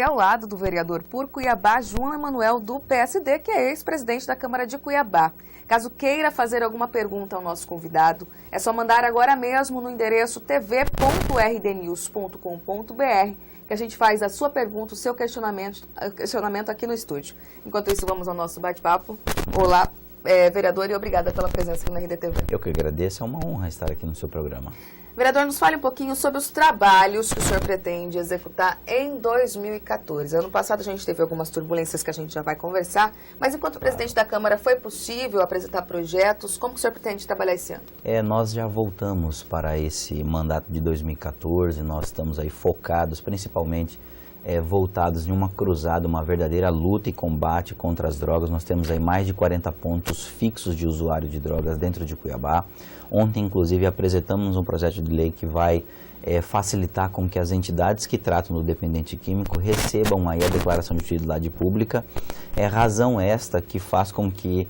Ao lado do vereador por Cuiabá, João Emanuel, do PSD, que é ex-presidente da Câmara de Cuiabá. Caso queira fazer alguma pergunta ao nosso convidado, é só mandar agora mesmo no endereço tv.rdnews.com.br, que a gente faz a sua pergunta, o seu questionamento aqui no estúdio. Enquanto isso, vamos ao nosso bate-papo. Olá, vereador, e obrigada pela presença aqui na RDTV. Eu que agradeço, é uma honra estar aqui no seu programa. Vereador, nos fale um pouquinho sobre os trabalhos que o senhor pretende executar em 2014. Ano passado a gente teve algumas turbulências que a gente já vai conversar, mas enquanto presidente da Câmara foi possível apresentar projetos? Como que o senhor pretende trabalhar esse ano? Nós já voltamos para esse mandato de 2014, nós estamos aí focados, principalmente voltados em uma cruzada, uma verdadeira luta e combate contra as drogas. Nós temos aí mais de 40 pontos fixos de usuário de drogas dentro de Cuiabá. Ontem, inclusive, apresentamos um projeto de lei que vai facilitar com que as entidades que tratam do dependente químico recebam aí a declaração de utilidade pública. É razão esta que faz com que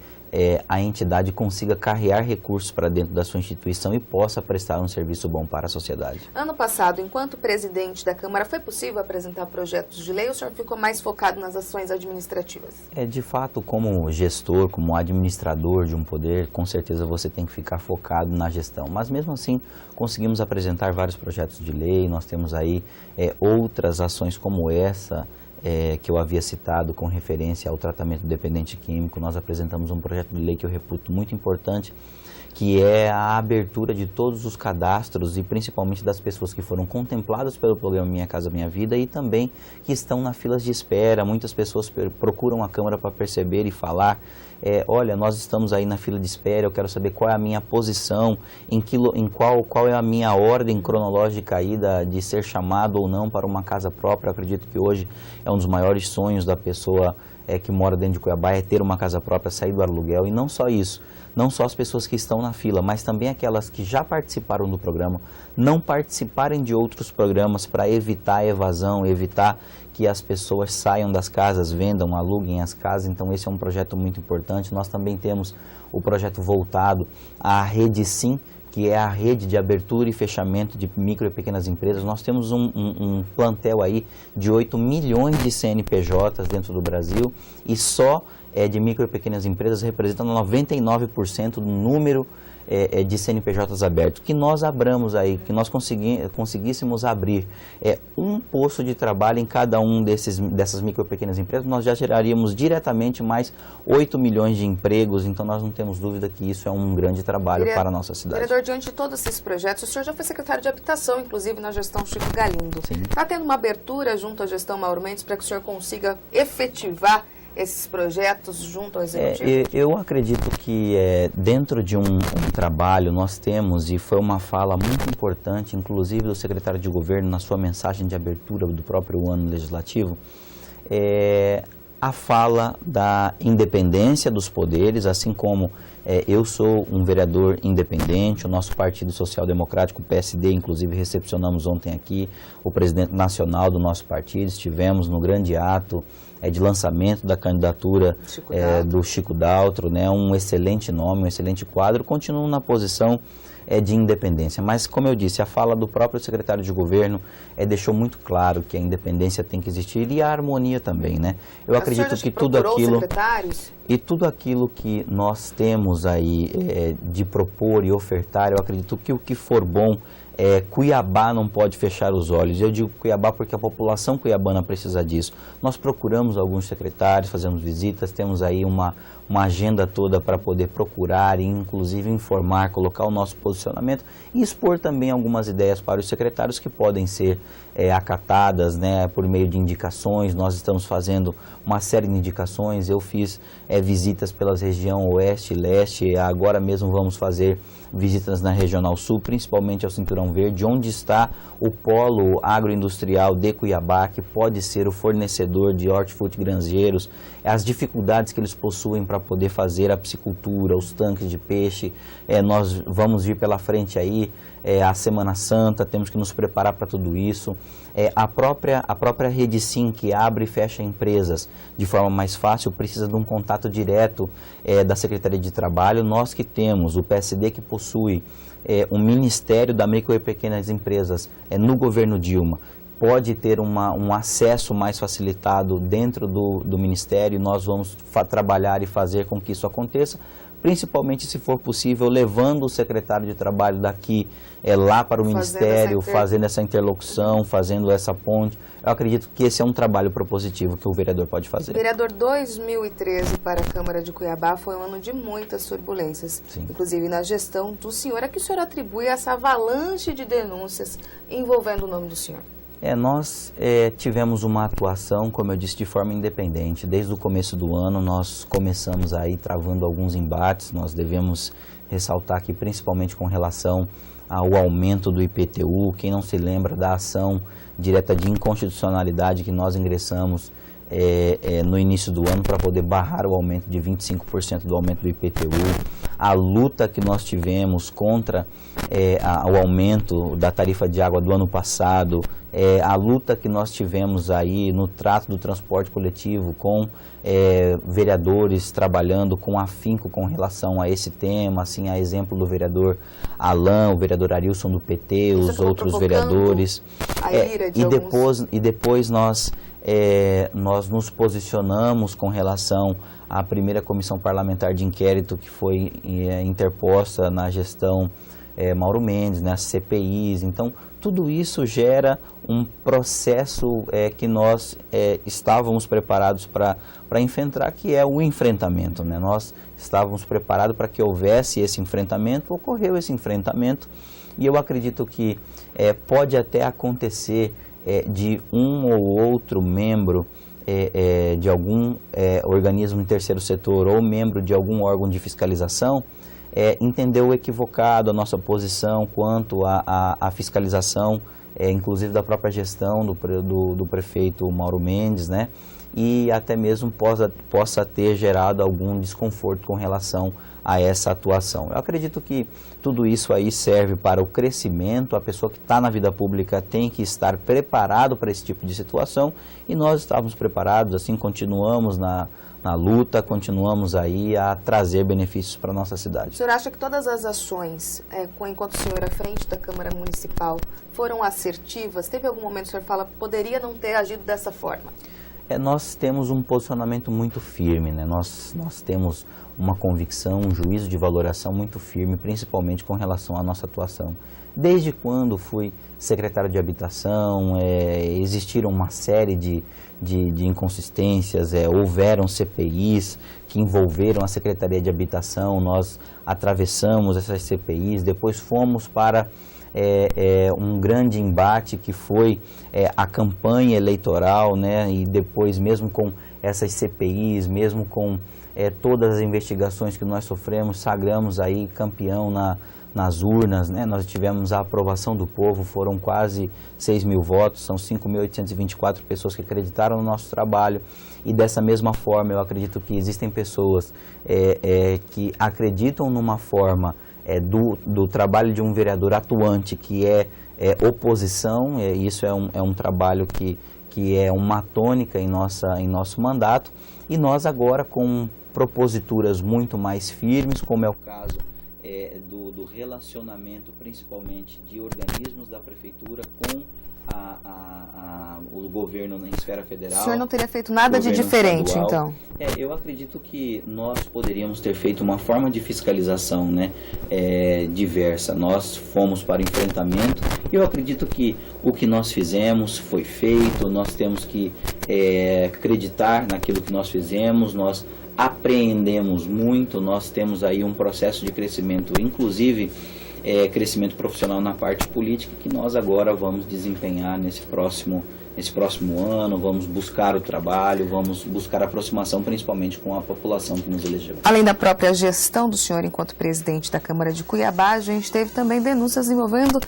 a entidade consiga carregar recursos para dentro da sua instituição e possa prestar um serviço bom para a sociedade. Ano passado, enquanto presidente da Câmara, foi possível apresentar projetos de lei ou o senhor ficou mais focado nas ações administrativas? De fato, como gestor, como administrador de um poder, com certeza você tem que ficar focado na gestão. Mas mesmo assim, conseguimos apresentar vários projetos de lei, nós temos aí outras ações como essa, que eu havia citado com referência ao tratamento do dependente químico. Nós apresentamos um projeto de lei que eu reputo muito importante, que é a abertura de todos os cadastros e principalmente das pessoas que foram contempladas pelo programa Minha Casa Minha Vida e também que estão na filas de espera. Muitas pessoas procuram a Câmara para perceber e falar, olha, nós estamos aí na fila de espera, eu quero saber qual é a minha posição, qual é a minha ordem cronológica aí de ser chamado ou não para uma casa própria. Eu acredito que hoje é um dos maiores sonhos da pessoa que mora dentro de Cuiabá, é ter uma casa própria, sair do aluguel. E não só isso, não só as pessoas que estão na fila, mas também aquelas que já participaram do programa, não participarem de outros programas para evitar a evasão, evitar que as pessoas saiam das casas, vendam, aluguem as casas. Então esse é um projeto muito importante. Nós também temos o projeto voltado à Rede Sim, que é a rede de abertura e fechamento de micro e pequenas empresas. Nós temos um plantel aí de 8 milhões de CNPJs dentro do Brasil e só de micro e pequenas empresas representam 99% do número de CNPJs abertos. Que nós abramos aí, que nós conseguíssemos abrir um posto de trabalho em cada um dessas micro e pequenas empresas, nós já geraríamos diretamente mais 8 milhões de empregos. Então nós não temos dúvida que isso é um grande trabalho para a nossa cidade. Vereador, diante de todos esses projetos, o senhor já foi secretário de Habitação, inclusive na gestão Chico Galindo. Está tendo uma abertura junto à gestão Mauro Mendes para que o senhor consiga efetivar esses projetos junto ao Executivo? Eu acredito que dentro de um trabalho nós temos, e foi uma fala muito importante, inclusive do secretário de Governo na sua mensagem de abertura do próprio ano legislativo, a fala da independência dos poderes, assim como eu sou um vereador independente, o nosso Partido Social Democrático, o PSD, inclusive recepcionamos ontem aqui o presidente nacional do nosso partido, estivemos no grande ato de lançamento da candidatura do Chico Daltro, né, um excelente nome, um excelente quadro. Continuo na posição de independência, mas como eu disse, a fala do próprio secretário de Governo deixou muito claro que a independência tem que existir e a harmonia também, né? Eu acredito que tudo aquilo que nós temos aí de propor e ofertar, eu acredito que o que for bom, Cuiabá não pode fechar os olhos. Eu digo Cuiabá porque a população cuiabana precisa disso. Nós procuramos alguns secretários, fazemos visitas, temos aí uma agenda toda para poder procurar e inclusive informar, colocar o nosso posicionamento e expor também algumas ideias para os secretários que podem ser acatadas, né, por meio de indicações. Nós estamos fazendo uma série de indicações. Eu fiz visitas pelas regiões Oeste e Leste, agora mesmo vamos fazer visitas na Regional Sul, principalmente ao Cinturão Verde, onde está o polo agroindustrial de Cuiabá, que pode ser o fornecedor de hortifrutigranjeiros, as dificuldades que eles possuem para poder fazer a piscicultura, os tanques de peixe. Nós vamos vir pela frente aí a Semana Santa, temos que nos preparar para tudo isso. A própria Rede Sim, que abre e fecha empresas de forma mais fácil, precisa de um contato direto da Secretaria de Trabalho. Nós que temos o PSD, que possui um Ministério da Micro e Pequenas Empresas no governo Dilma, pode ter um acesso mais facilitado dentro do Ministério. Nós vamos trabalhar e fazer com que isso aconteça, principalmente se for possível, levando o secretário de Trabalho daqui lá para o Ministério, fazendo essa interlocução, fazendo essa ponte. Eu acredito que esse é um trabalho propositivo que o vereador pode fazer. Vereador, 2013 para a Câmara de Cuiabá foi um ano de muitas turbulências, Sim. Inclusive na gestão do senhor. A que o senhor atribui essa avalanche de denúncias envolvendo o nome do senhor? Nós tivemos uma atuação, como eu disse, de forma independente. Desde o começo do ano nós começamos aí travando alguns embates. Nós devemos ressaltar que principalmente com relação ao aumento do IPTU, quem não se lembra da ação direta de inconstitucionalidade que nós ingressamos no início do ano para poder barrar o aumento de 25% do aumento do IPTU, a luta que nós tivemos contra o aumento da tarifa de água do ano passado, a luta que nós tivemos aí no trato do transporte coletivo com vereadores trabalhando com afinco com relação a esse tema, assim, a exemplo do vereador Alain, o vereador Arilson do PT, os outros vereadores. E depois nós nos posicionamos com relação à primeira comissão parlamentar de inquérito que foi interposta na gestão Mauro Mendes, né, as CPIs. Então, tudo isso gera um processo que nós estávamos preparados para enfrentar, que é o enfrentamento, né? Nós estávamos preparados para que houvesse esse enfrentamento, ocorreu esse enfrentamento, e eu acredito que pode até acontecer de um ou outro membro de algum organismo em terceiro setor ou membro de algum órgão de fiscalização entendeu equivocado a nossa posição quanto à fiscalização, inclusive da própria gestão do prefeito Mauro Mendes, né? E até mesmo possa ter gerado algum desconforto com relação a essa atuação. Eu acredito que tudo isso aí serve para o crescimento. A pessoa que está na vida pública tem que estar preparado para esse tipo de situação, e nós estávamos preparados, assim, continuamos na luta, continuamos aí a trazer benefícios para a nossa cidade. O senhor acha que todas as ações, enquanto o senhor à frente da Câmara Municipal, foram assertivas? Teve algum momento que o senhor fala, poderia não ter agido dessa forma? Nós temos um posicionamento muito firme, né? Nós temos uma convicção, um juízo de valoração muito firme, principalmente com relação à nossa atuação. Desde quando fui secretário de Habitação, existiram uma série de inconsistências, houveram CPIs que envolveram a Secretaria de Habitação, nós atravessamos essas CPIs, depois fomos para um grande embate que foi a campanha eleitoral, né? E depois, mesmo com essas CPIs, mesmo com todas as investigações que nós sofremos, sagramos aí campeão nas urnas, né? Nós tivemos a aprovação do povo, foram quase 6 mil votos, são 5.824 pessoas que acreditaram no nosso trabalho, e dessa mesma forma eu acredito que existem pessoas que acreditam numa forma do trabalho de um vereador atuante, que é oposição. Isso é um trabalho que é uma tônica em nosso mandato, e nós agora com proposituras muito mais firmes, como é o caso do relacionamento principalmente de organismos da Prefeitura com o governo na esfera federal. O senhor não teria feito nada de diferente, estadual. Então? Eu acredito que nós poderíamos ter feito uma forma de fiscalização, né, diversa. Nós fomos para o enfrentamento, e eu acredito que o que nós fizemos foi feito. Nós temos que acreditar naquilo que nós fizemos. Nós apreendemos muito, nós temos aí um processo de crescimento, inclusive crescimento profissional na parte política, que nós agora vamos desempenhar nesse próximo ano, vamos buscar o trabalho, vamos buscar a aproximação principalmente com a população que nos elegeu. Além da própria gestão do senhor enquanto presidente da Câmara de Cuiabá, a gente teve também denúncias envolvendo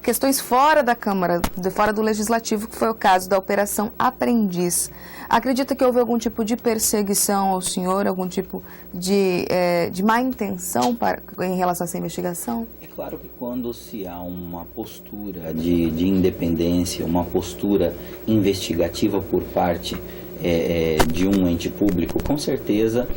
questões fora da Câmara, fora do Legislativo, que foi o caso da Operação Aprendiz. Acredita que houve algum tipo de perseguição ao senhor, algum tipo de má intenção em relação a essa investigação? É claro que quando se há uma postura de independência, uma postura investigativa por parte de um ente público, com certeza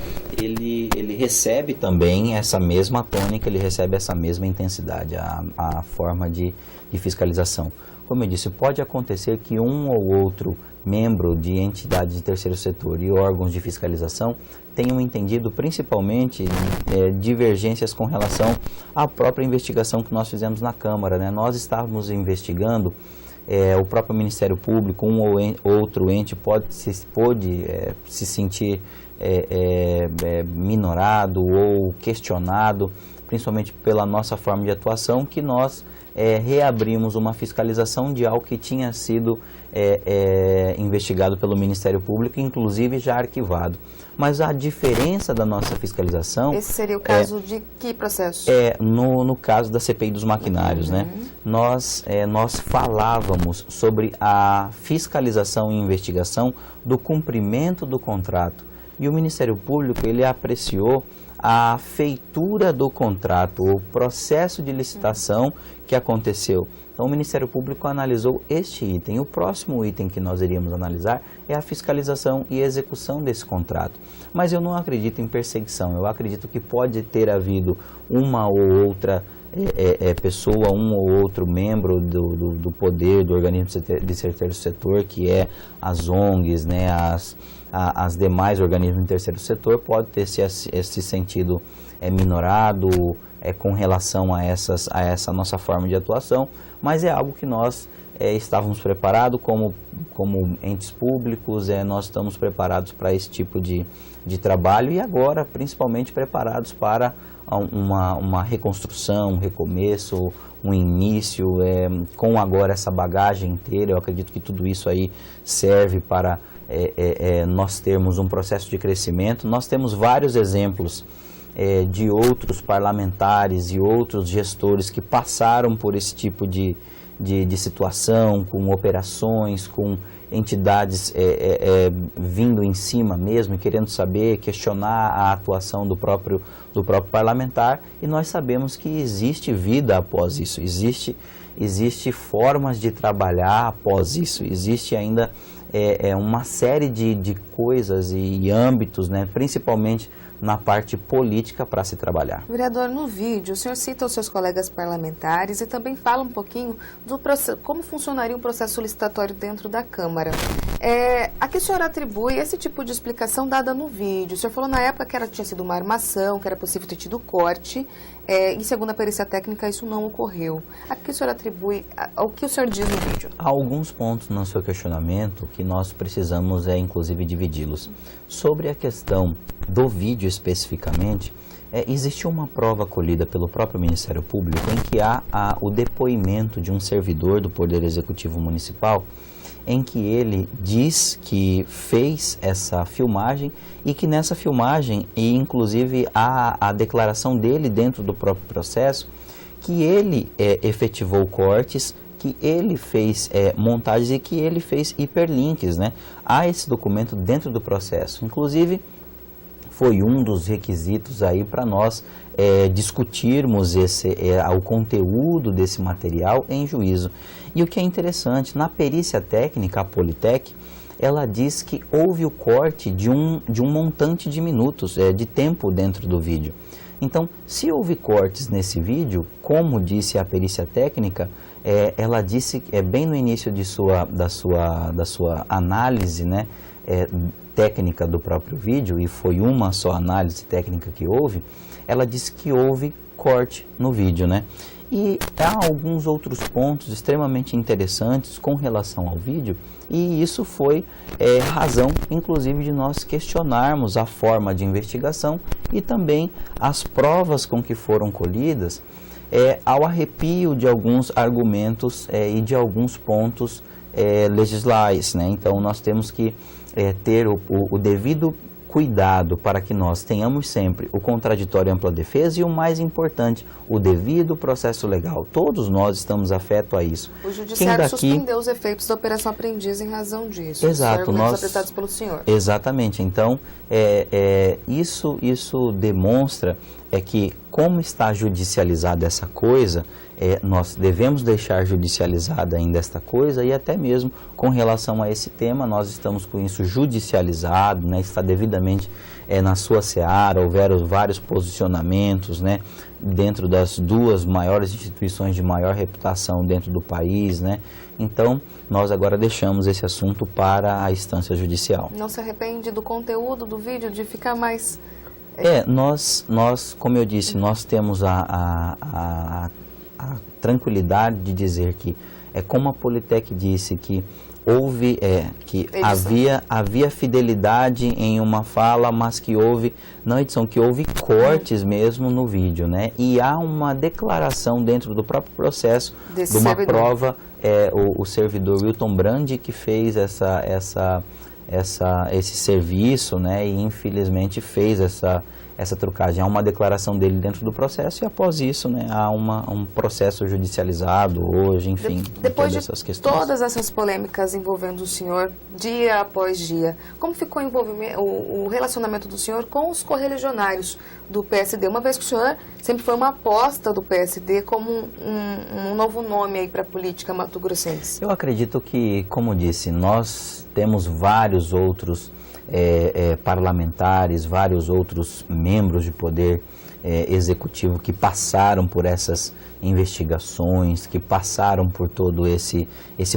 ele recebe também essa mesma tônica, ele recebe essa mesma intensidade, a forma de fiscalização. como eu disse, pode acontecer que um ou outro membro de entidades de terceiro setor e órgãos de fiscalização tenham entendido principalmente divergências com relação à própria investigação que nós fizemos na Câmara, né? Nós estávamos investigando, o próprio Ministério Público, um ou outro ente pôde se sentir minorado ou questionado, principalmente pela nossa forma de atuação, que nós reabrimos uma fiscalização de algo que tinha sido investigado pelo Ministério Público, inclusive já arquivado. Mas a diferença da nossa fiscalização... Esse seria o caso de que processo? No caso da CPI dos maquinários, né? Nós falávamos sobre a fiscalização e investigação do cumprimento do contrato. E o Ministério Público, ele apreciou a feitura do contrato, o processo de licitação que aconteceu. Então, o Ministério Público analisou este item. O próximo item que nós iríamos analisar é a fiscalização e execução desse contrato. Mas eu não acredito em perseguição. Eu acredito que pode ter havido uma ou outra pessoa, um ou outro membro do poder, do organismo de terceiro setor, que é as ONGs, né, as demais organismos de terceiro setor, pode ter esse sentido minorado com relação a essa nossa forma de atuação, mas é algo que nós estávamos preparados como entes públicos, nós estamos preparados para esse tipo de trabalho e agora principalmente preparados para uma reconstrução, um recomeço, um início, com agora essa bagagem inteira. Eu acredito que tudo isso aí serve para nós termos um processo de crescimento. Nós temos vários exemplos de outros parlamentares e outros gestores que passaram por esse tipo de situação, com operações, com entidades vindo em cima mesmo, querendo saber, questionar a atuação do próprio parlamentar, e nós sabemos que existe vida após isso, existe formas de trabalhar após isso, existe ainda uma série de coisas e âmbitos, né, principalmente na parte política para se trabalhar. Vereador, no vídeo, o senhor cita os seus colegas parlamentares e também fala um pouquinho do processo, como funcionaria um processo licitatório dentro da Câmara. A que o senhor atribui esse tipo de explicação dada no vídeo? O senhor falou na época que tinha sido uma armação, que era possível ter tido corte, e segundo a perícia técnica isso não ocorreu. A que o senhor atribui, ao que o senhor diz no vídeo? Há alguns pontos no seu questionamento que nós precisamos, inclusive, dividi-los. Sobre a questão do vídeo especificamente, existe uma prova colhida pelo próprio Ministério Público em que há o depoimento de um servidor do Poder Executivo Municipal, em que ele diz que fez essa filmagem e que nessa filmagem, e inclusive a declaração dele dentro do próprio processo, que ele efetivou cortes, que ele fez montagens e que ele fez hiperlinks, né? Há esse documento dentro do processo. Inclusive, foi um dos requisitos aí para nós discutirmos o conteúdo desse material em juízo. E o que é interessante, na perícia técnica, a Politec, ela diz que houve o corte de um montante de minutos, de tempo dentro do vídeo. Então, se houve cortes nesse vídeo, como disse a perícia técnica, ela disse bem no início da sua análise, né, técnica do próprio vídeo, e foi uma só análise técnica que houve, ela disse que houve corte no vídeo, né? E há alguns outros pontos extremamente interessantes com relação ao vídeo, e isso foi razão, inclusive, de nós questionarmos a forma de investigação e também as provas com que foram colhidas, ao arrepio de alguns argumentos e de alguns pontos legislais, né? Então, nós temos que ter o devido cuidado para que nós tenhamos sempre o contraditório e ampla defesa e o mais importante, o devido processo legal. Todos nós estamos afetos a isso. O Judiciário suspendeu os efeitos da Operação Aprendiz em razão disso. Exato. Apresentados pelo senhor. Exatamente. Então, isso demonstra que como está judicializada essa coisa, nós devemos deixar judicializada ainda esta coisa, e até mesmo com relação a esse tema, nós estamos com isso judicializado, né, está devidamente na sua seara, houveram vários posicionamentos, né, dentro das duas maiores instituições de maior reputação dentro do país, né, então nós agora deixamos esse assunto para a instância judicial. Não se arrepende do conteúdo do vídeo, de ficar mais... Nós, como eu disse, nós temos a tranquilidade de dizer que, como a Politec disse, que houve, que havia fidelidade em uma fala, mas que houve, não edição, que houve cortes mesmo no vídeo, né? E há uma declaração dentro do próprio processo de uma prova, o servidor Wilton Brandi que fez esse serviço, né? E infelizmente fez essa trucagem. Há uma declaração dele dentro do processo e após isso, né, há um processo judicializado hoje, enfim. Depois de essas questões. Todas essas polêmicas envolvendo o senhor, dia após dia, como ficou o relacionamento do senhor com os correligionários do PSD? Uma vez que o senhor sempre foi uma aposta do PSD como um novo nome aí para a política mato-grossense. Eu acredito que, como disse, nós temos vários outros parlamentares, vários outros membros de poder executivo que passaram por essas investigações, que passaram por todo esse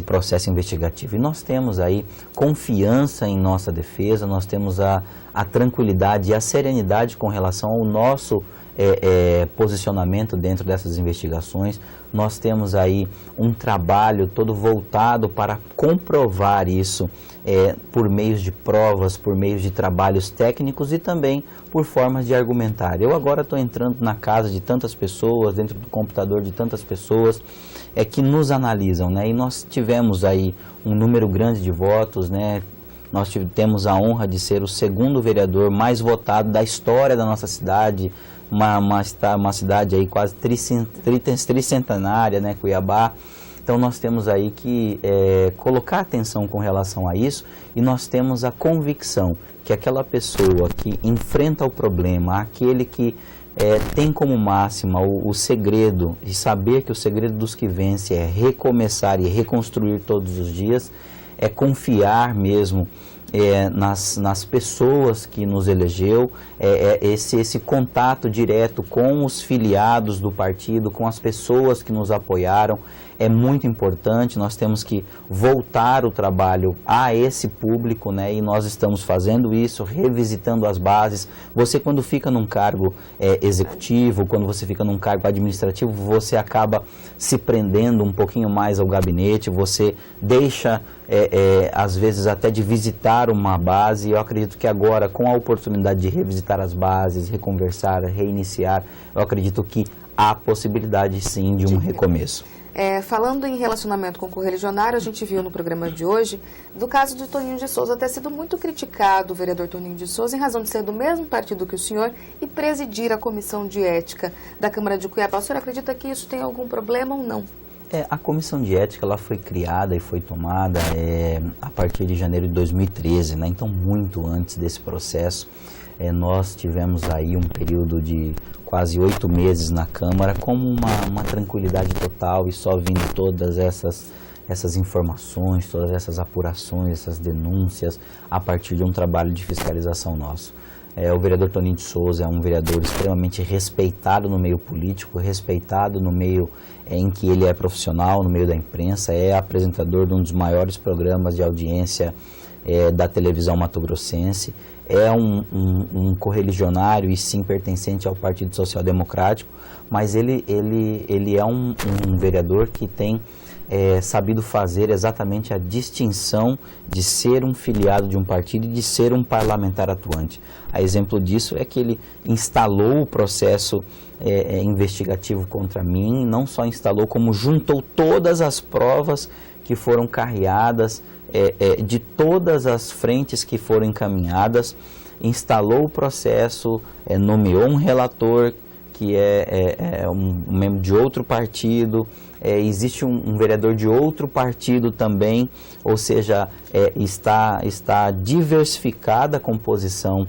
processo investigativo. E nós temos aí confiança em nossa defesa, nós temos a tranquilidade e a serenidade com relação ao nosso posicionamento dentro dessas investigações. Nós temos aí um trabalho todo voltado para comprovar isso por meios de provas, por meios de trabalhos técnicos e também por formas de argumentar. Eu agora estou entrando na casa de tantas pessoas, dentro do computador de tantas pessoas que nos analisam, né? E nós tivemos aí um número grande de votos, né? Nós temos a honra de ser o segundo vereador mais votado da história da nossa cidade, uma cidade aí quase tricentenária, né, Cuiabá. Então nós temos aí que colocar atenção com relação a isso e nós temos a convicção que aquela pessoa que enfrenta o problema, aquele que tem como máxima o segredo, e saber que o segredo dos que vencem é recomeçar e reconstruir todos os dias, é confiar mesmo nas pessoas que nos elegeu, esse contato direto com os filiados do partido, com as pessoas que nos apoiaram, é muito importante. Nós temos que voltar o trabalho a esse público, né? E nós estamos fazendo isso, revisitando as bases. Você, quando fica num cargo executivo, quando você fica num cargo administrativo, você acaba se prendendo um pouquinho mais ao gabinete, você deixa, às vezes, até de visitar uma base. Eu acredito que agora, com a oportunidade de revisitar as bases, reconversar, reiniciar, eu acredito que há possibilidade, sim, de um recomeço. Falando em relacionamento com o correligionário, a gente viu no programa de hoje do caso de Toninho de Souza ter sido muito criticado, o vereador Toninho de Souza, em razão de ser do mesmo partido que o senhor e presidir a Comissão de Ética da Câmara de Cuiabá. O senhor acredita que isso tem algum problema ou não? A Comissão de Ética ela foi criada e foi tomada a partir de janeiro de 2013, né? Então muito antes desse processo. Nós tivemos aí um período de quase 8 meses na Câmara com uma tranquilidade total e só vindo todas essas informações, todas essas apurações, essas denúncias a partir de um trabalho de fiscalização nosso. O vereador Toninho de Souza é um vereador extremamente respeitado no meio político, respeitado no meio em que ele é profissional, no meio da imprensa, é apresentador de um dos maiores programas de audiência da televisão mato-grossense, é um correligionário e sim pertencente ao Partido Social Democrático, mas ele é um vereador que tem sabido fazer exatamente a distinção de ser um filiado de um partido e de ser um parlamentar atuante. A exemplo disso é que ele instalou o processo investigativo contra mim, não só instalou, como juntou todas as provas que foram carreadas de todas as frentes que foram encaminhadas, instalou o processo, nomeou um relator que é um membro de outro partido, existe um vereador de outro partido também, ou seja, está diversificada a composição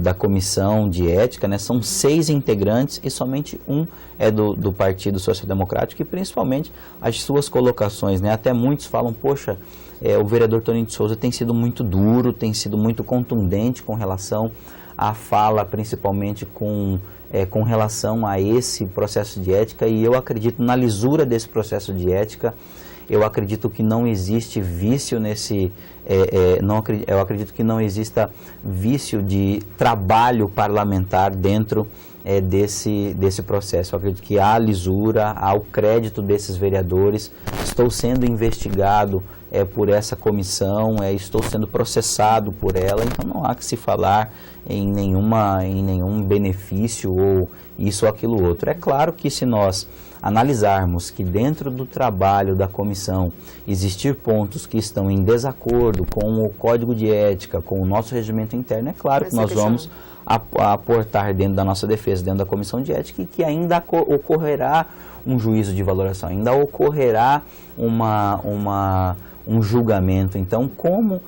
da comissão de ética, né? São 6 integrantes e somente um é do Partido Social Democrático, e principalmente as suas colocações, né? Até muitos falam, poxa, o vereador Toninho de Souza tem sido muito duro, tem sido muito contundente com relação à fala, principalmente com relação a esse processo de ética, e eu acredito na lisura desse processo de ética. Eu acredito que não existe vício nesse, eu acredito que não exista vício de trabalho parlamentar dentro desse processo. Eu acredito que há lisura, há o crédito desses vereadores. Estou sendo investigado por essa comissão, estou sendo processado por ela, então não há que se falar em nenhum benefício ou isso ou aquilo outro. É claro que se nós analisarmos que dentro do trabalho da comissão existir pontos que estão em desacordo com o Código de Ética, com o nosso regimento interno, é claro que nós vamos aportar dentro da nossa defesa, dentro da comissão de ética, e que ainda ocorrerá um juízo de valoração, ainda ocorrerá um julgamento. Então, como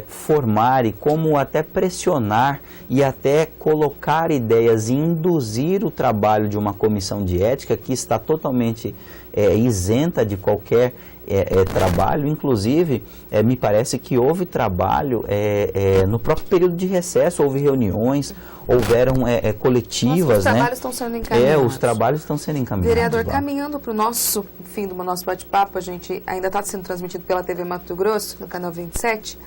formar e como até pressionar e até colocar ideias e induzir o trabalho de uma comissão de ética que está totalmente isenta de qualquer trabalho. Inclusive, me parece que houve trabalho no próprio período de recesso, houve reuniões, houveram coletivas. Os trabalhos estão sendo encaminhados. Os trabalhos estão sendo encaminhados. Vereador, caminhando para o nosso fim do nosso bate-papo, a gente ainda está sendo transmitido pela TV Mato Grosso, no canal 27.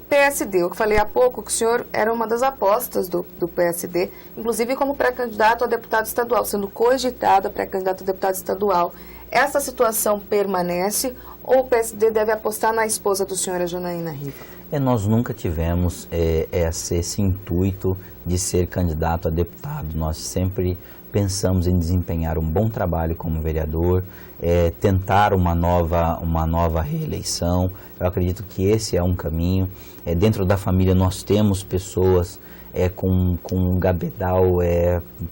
PSD, eu falei há pouco que o senhor era uma das apostas do PSD, inclusive como pré-candidato a deputado estadual, sendo cogitado a pré-candidato a deputado estadual. Essa situação permanece ou o PSD deve apostar na esposa do senhor, a Janaína Riva? Nós nunca tivemos esse intuito de ser candidato a deputado. Nós sempre pensamos em desempenhar um bom trabalho como vereador, tentar uma nova reeleição. Eu acredito que esse é um caminho. Dentro da família nós temos pessoas com um gabedal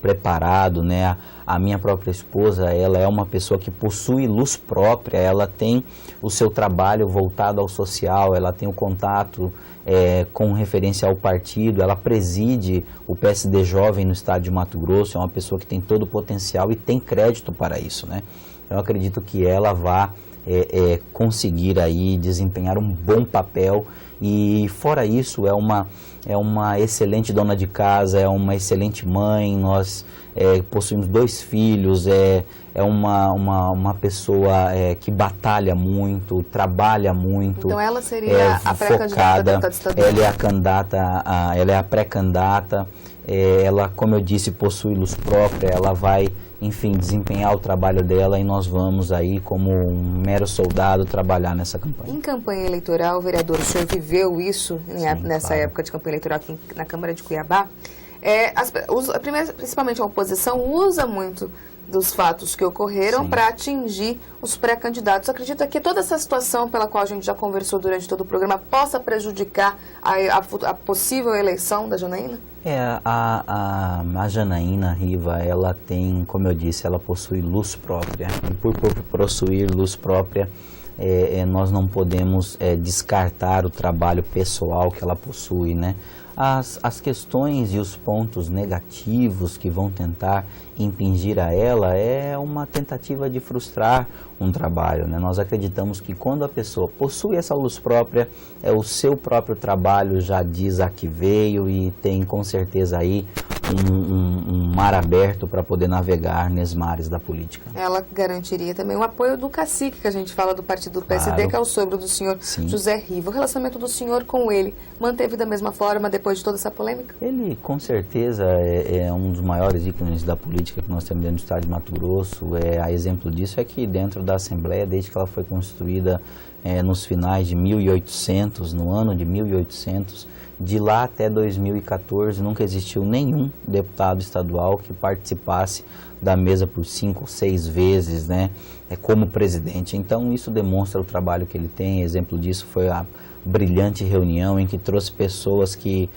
preparado, né? A minha própria esposa, ela é uma pessoa que possui luz própria, ela tem o seu trabalho voltado ao social, ela tem o contato com referência ao partido, ela preside o PSD Jovem no estado de Mato Grosso, é uma pessoa que tem todo o potencial e tem crédito para isso, né? Então, eu acredito que ela vá conseguir aí desempenhar um bom papel, e fora isso é uma excelente dona de casa, é uma excelente mãe, nós possuímos 2 filhos, é uma pessoa que batalha muito, trabalha muito. Então ela seria a pré-candidata a deputada estadual? Ela é a pré-candidata, ela, como eu disse, possui luz própria, ela vai, enfim, desempenhar o trabalho dela, e nós vamos aí, como um mero soldado, trabalhar nessa campanha. Em campanha eleitoral, vereador, o senhor viveu isso nessa claro. época de campanha eleitoral aqui na Câmara de Cuiabá? Principalmente a oposição usa muito dos fatos que ocorreram para atingir os pré-candidatos. Acredita que toda essa situação pela qual a gente já conversou durante todo o programa possa prejudicar a possível eleição da Janaína? A Janaína Riva, ela tem, como eu disse, ela possui luz própria, e por possuir luz própria, nós não podemos descartar o trabalho pessoal que ela possui, né? As questões e os pontos negativos que vão tentar impingir a ela é uma tentativa de frustrar um trabalho, né? Nós acreditamos que quando a pessoa possui essa luz própria, o seu próprio trabalho já diz a que veio e tem com certeza aí um mar aberto para poder navegar nos mares da política. Ela garantiria também o apoio do cacique, que a gente fala do partido do PSD, claro, que é o sogro do senhor José Riva. O relacionamento do senhor com ele manteve da mesma forma depois de toda essa polêmica? Ele, com certeza, é um dos maiores ícones da política que nós temos dentro do estado de Mato Grosso. A exemplo disso é que dentro da Assembleia, desde que ela foi constituída nos finais de 1800, no ano de 1800, de lá até 2014, nunca existiu nenhum deputado estadual que participasse da mesa por 5 ou 6 vezes, né, como presidente. Então, isso demonstra o trabalho que ele tem. Exemplo disso foi a brilhante reunião em que trouxe pessoas que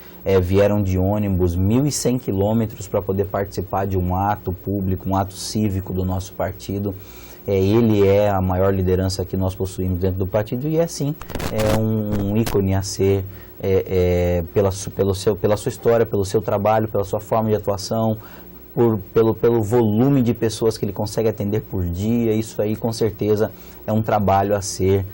vieram de ônibus 1.100 quilômetros para poder participar de um ato público, um ato cívico do nosso partido. Ele é a maior liderança que nós possuímos dentro do partido e sim, é um ícone a ser pela sua história, pelo seu trabalho, pela sua forma de atuação, pelo volume de pessoas que ele consegue atender por dia. Isso aí com certeza é um trabalho a ser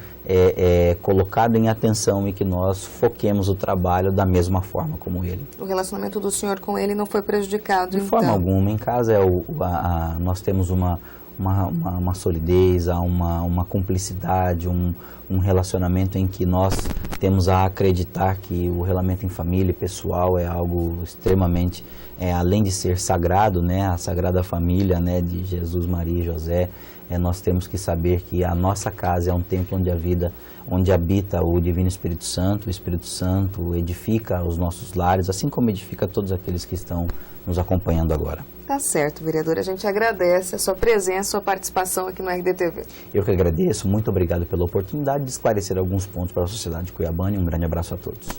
colocado em atenção e que nós foquemos o trabalho da mesma forma como ele. O relacionamento do senhor com ele não foi prejudicado, de forma alguma. Em casa nós temos uma solidez, uma cumplicidade, um relacionamento em que nós temos a acreditar que o relacionamento em família e pessoal é algo extremamente, além de ser sagrado, né, a Sagrada Família, né, de Jesus, Maria e José, nós temos que saber que a nossa casa é um templo onde habita o Divino Espírito Santo. O Espírito Santo edifica os nossos lares, assim como edifica todos aqueles que estão nos acompanhando agora. Tá certo, vereador. A gente agradece a sua presença, a sua participação aqui no RDTV. Eu que agradeço. Muito obrigado pela oportunidade de esclarecer alguns pontos para a sociedade cuiabana e um grande abraço a todos.